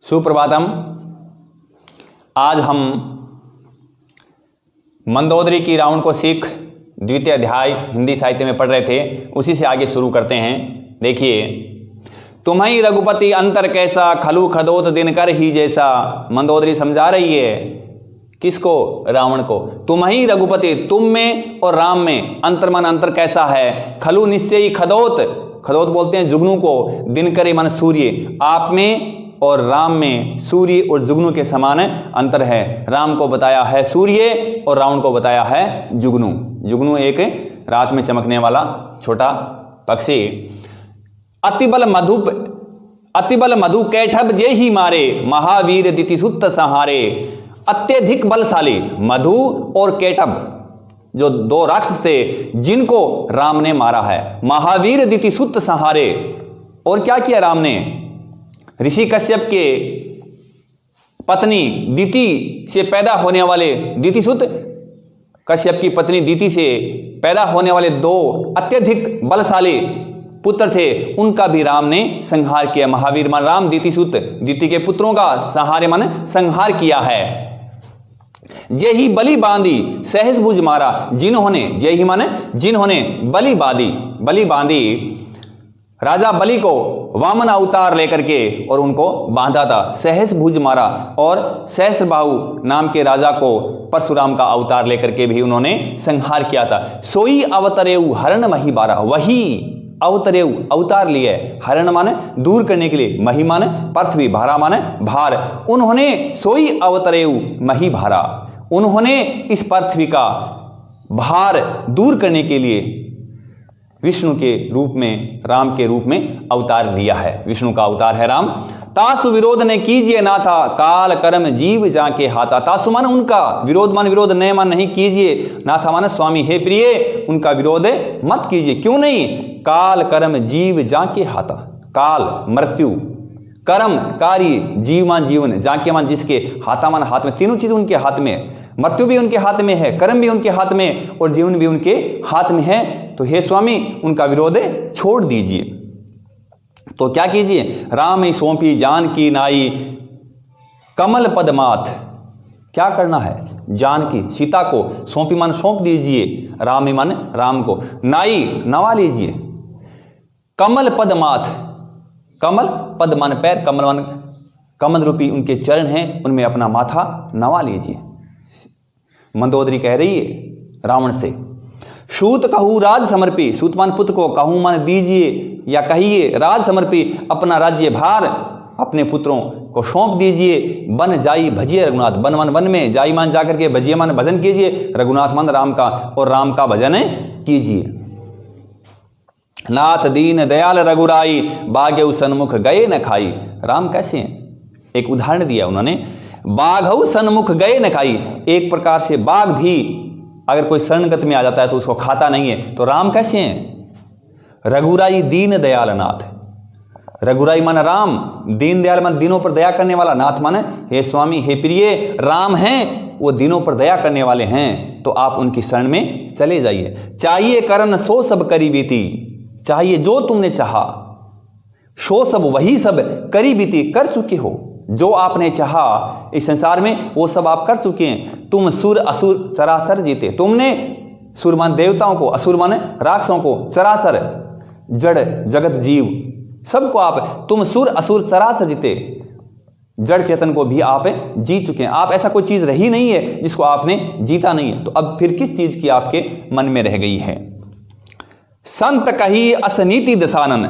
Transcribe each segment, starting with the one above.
सुप्रभातम। आज हम मंदोदरी की रावण को सीख द्वितीय अध्याय हिंदी साहित्य में पढ़ रहे थे, उसी से आगे शुरू करते हैं। देखिए, तुम्हीं रघुपति अंतर कैसा, खलु खदोत दिनकर ही जैसा। मंदोदरी समझा रही है किसको? रावण को। तुम्हीं रघुपति, तुम में और राम में अंतर मन अंतर कैसा है। खलु निश्चय ही, खदोत, खदोत बोलते हैं जुगनू को, दिनकर मन सूर्य, आप में और राम में सूर्य और जुगनू के समान अंतर है। राम को बताया है सूर्य और रावण को बताया है जुगनू। जुगनू एक रात में चमकने वाला छोटा पक्षी। अतिबल मधु कैठब जे ही मारे, महावीर दितिसुत सहारे। अत्यधिक बलशाली मधु और कैटब, जो दो राक्षस थे जिनको राम ने मारा है। महावीर दितिसुत सहारे। और क्या किया राम ने? ऋषि कश्यप के पत्नी दिति से पैदा होने वाले, दितिसुत कश्यप की पत्नी दिति से पैदा होने वाले दो अत्यधिक बलशाली पुत्र थे, उनका भी राम ने संहार किया। महावीर मन राम, दितिसुत दिति के पुत्रों का सहारे मन संहार किया है। जे ही बलि बांधी सहज भुज मारा, जिन्होंने, जे ही माने जिन्होंने बलि बांधी राजा बलि को वामन अवतार लेकर के और उनको बांधा था। सहस भुज मारा, और सहस्त्रबाहु नाम के राजा को परशुराम का अवतार लेकर के भी उन्होंने संहार किया था। सोई अवतरेऊ हरण मही बारा। वही अवतरेऊ अवतार लिए, हरण माने दूर करने के लिए, मही माने पृथ्वी, भारा माने भार। उन्होंने सोई अवतरेऊ मही भारा, उन्होंने इस पृथ्वी का भार दूर करने के लिए विष्णु के रूप में, राम के रूप में अवतार लिया है। विष्णु का अवतार है राम। तासु विरोध ने कीजिए ना था, काल कर्म जीव जाके हाथा। तासु मान उनका, विरोध मान विरोध, नय मान नहीं कीजिए, ना था मान स्वामी हे प्रिय, उनका विरोध मत कीजिए। क्यों नहीं? काल कर्म जीव जाके हाथा। काल मृत्यु, कर्म कार्य, जीव मान जीवन, जाके मान जिसके, हाथा मान हाथ में। तीनों चीज उनके हाथ में, मृत्यु भी उनके हाथ में है, कर्म भी उनके हाथ में और जीवन भी उनके हाथ में है। तो हे स्वामी, उनका विरोध छोड़ दीजिए। तो क्या कीजिए? राम ही सौंपी जान की नाई, कमल पदमाथ। क्या करना है? जान की, सीता को सौंपी मन सौंप दीजिए, राम ही मन राम को, नाई नवा लीजिए। कमल पदमाथ, कमल पद मन पैर, कमल मन कमल रूपी उनके चरण हैं, उनमें अपना माथा नवा लीजिए। मंदोदरी कह रही है रावण से। सूत कहू राज समर्पी, सूत मान पुत्र को, कहूँ मान दीजिए या कहिए, राज समर्पी अपना राज्य भार अपने पुत्रों को सौंप दीजिए। बन जाई भजिए रघुनाथ, बन मन वन में, जाई मान जाकर के, भजिए मान भजन कीजिए, रघुनाथ मान राम का, और राम का भजन कीजिए। नाथ दीन दयाल रघुराई, बाघेउ सन्मुख गए न खाई। राम कैसे हैं? एक उदाहरण दिया उन्होंने, बाघऊ सन्मुख गए न खाई। एक प्रकार से बाघ भी अगर कोई शरणगत में आ जाता है तो उसको खाता नहीं है। तो राम कैसे हैं? रघुराई दीन दयाल नाथ। रघुराई मन राम, दीन दयाल मन दीनों पर दया करने वाला, नाथ माने हे स्वामी हे प्रिय, राम हैं वो दीनों पर दया करने वाले हैं, तो आप उनकी शरण में चले जाइए। चाहिए करन सो सब करी बीती, चाहिए जो तुमने चाहा, सो सब वही सब करी बीती, कर चुके हो। जो आपने चाहा इस संसार में वो सब आप कर चुके हैं। तुम सुर असुर चराचर जीते, तुमने सुर मान देवताओं को, असुर मान राक्षसों को, चराचर जड़ जगत जीव सबको आप, तुम सुर असुर चराचर जीते, जड़ चेतन को भी आप जीत चुके हैं। आप ऐसा कोई चीज रही नहीं है जिसको आपने जीता नहीं है। तो अब फिर किस चीज की आपके मन में रह गई है? संत कही असनीति दशानन,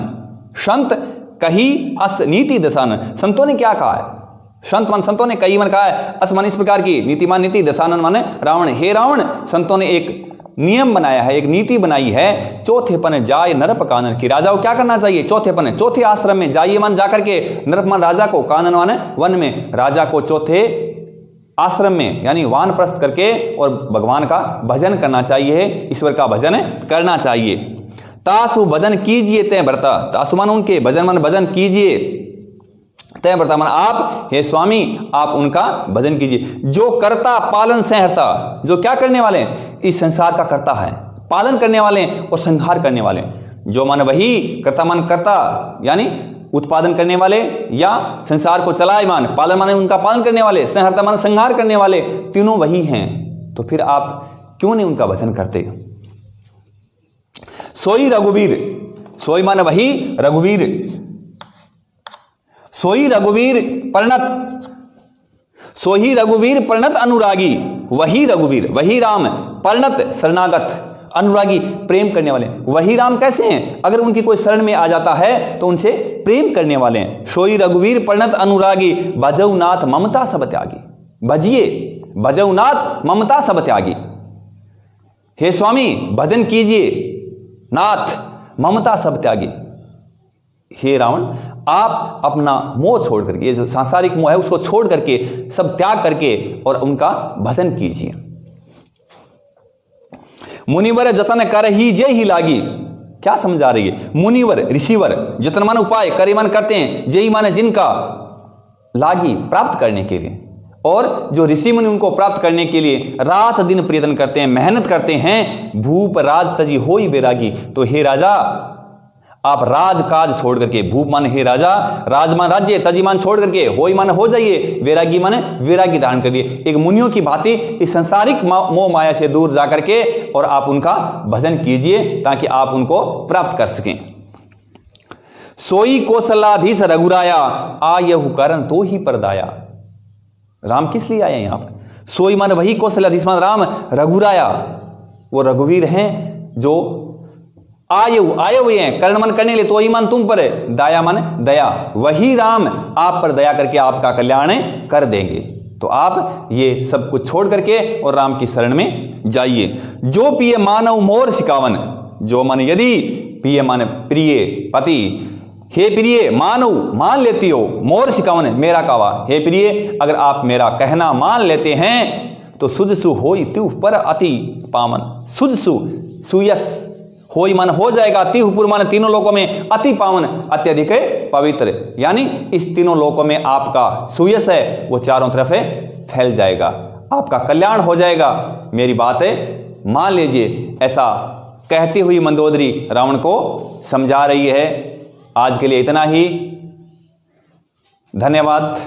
संत कही असनीति दशानन। संतों ने क्या कहा है? संत मन, संतों ने कही मन कहा है, अस मन इस प्रकार की, नीति मान नीति, दशानन माने रावण। हे रावण, संतों ने एक नियम बनाया है, एक नीति बनाई है। चौथेपन जाय नरप कानन, की राजा को क्या करना चाहिए? चौथेपन, चौथे आश्रम में जाइए मन जाकर के, नरप मान राजा को, कानन माने वन में, राजा को चौथे आश्रम में यानी वानप्रस्थ करके और भगवान का भजन करना चाहिए, ईश्वर का भजन करना चाहिए। तासु भजन कीजिए तय व्रता, तासु मान उनके, भजन मन भजन कीजिए, तय व्रता मन आप हे स्वामी आप उनका भजन कीजिए। जो करता पालन संहरता, जो क्या करने वाले हैं? इस संसार का करता है, पालन करने वाले और संहार करने वाले। जो मन वही, कर्ता मन करता यानी उत्पादन करने वाले या संसार को चलायमान, पालन माने उनका पालन करने वाले, संहर्ता माने संहार करने वाले, तीनों वही हैं। तो फिर आप क्यों नहीं उनका भजन करते? सोई रघुवीर, सोई माने वही रघुवीर, सोई रघुवीर परिणत, सोही रघुवीर परिणत अनुरागी, वही रघुवीर, वही राम परिणत शरणागत अनुरागी प्रेम करने वाले। वही राम कैसे हैं? अगर उनकी कोई शरण में आ जाता है तो उनसे प्रेम करने वाले हैं। सोई रघुवीर परिणत अनुरागी, भजऊनाथ ममता सब त्यागी। भजिए, भजऊनाथ ममता सब त्यागी। हे स्वामी भजन कीजिए, नाथ ममता सब त्यागी। हे रावण, आप अपना मोह छोड़ करके, ये जो सांसारिक मोह है उसको छोड़ करके, सब त्याग करके और उनका भजन कीजिए। मुनिवर जतन कर ही जे ही लागी। क्या समझा रही है? मुनिवर ऋषिवर, जतन माने उपाय, करे माने करते हैं, जे ही माने जिनका, लागी प्राप्त करने के लिए, और जो ऋषि मुनि उनको प्राप्त करने के लिए रात दिन प्रयत्न करते हैं, मेहनत करते हैं। भूप राज तजी होई बैरागी। तो हे राजा, आप राजकाज छोड़ करके, भूप मान हे राजा, राजमान राज्य, तजीमान छोड़ करके, होई मान हो जाइए, वैरागी माने वैरागी धारण करिए। एक मुनियों की भांति इस संसारिक मोह माया से दूर जाकर के और आप उनका भजन कीजिए ताकि आप उनको प्राप्त कर सकें। सोई कौशलाधीश रघुराया, आयहु कारण तो ही परदाया। राम किस लिए आए यहां पर? सोई मान वही कौशलाधीश मान राम, रघुराया वो रघुवीर हैं जो आए हुए हैं, कर्ण मन करने के लिए, तो वही मान तुम पर है, दाया मन दया, वही राम आप पर दया करके आपका कल्याण कर देंगे। तो आप ये सब कुछ छोड़ करके और राम की शरण में जाइए। जो पिय मानव मोर सिकावन, जो मन यदि पिय मान प्रिय पति, हे प्रिय मानव मान लेती हो, मोर सिकावन मेरा कावा, हे प्रिय अगर आप मेरा कहना मान लेते हैं तो सुजसु होई त्यू पर अति पावन। सुजसु सुयस, होई मन हो जाएगा, तिहुपुर मन तीनों लोकों में, अति पावन अत्यधिक पवित्र, यानी इस तीनों लोकों में आपका सुयस है वो चारों तरफ फैल जाएगा, आपका कल्याण हो जाएगा, मेरी बात है मान लीजिए। ऐसा कहती हुई मंदोदरी रावण को समझा रही है। आज के लिए इतना ही, धन्यवाद।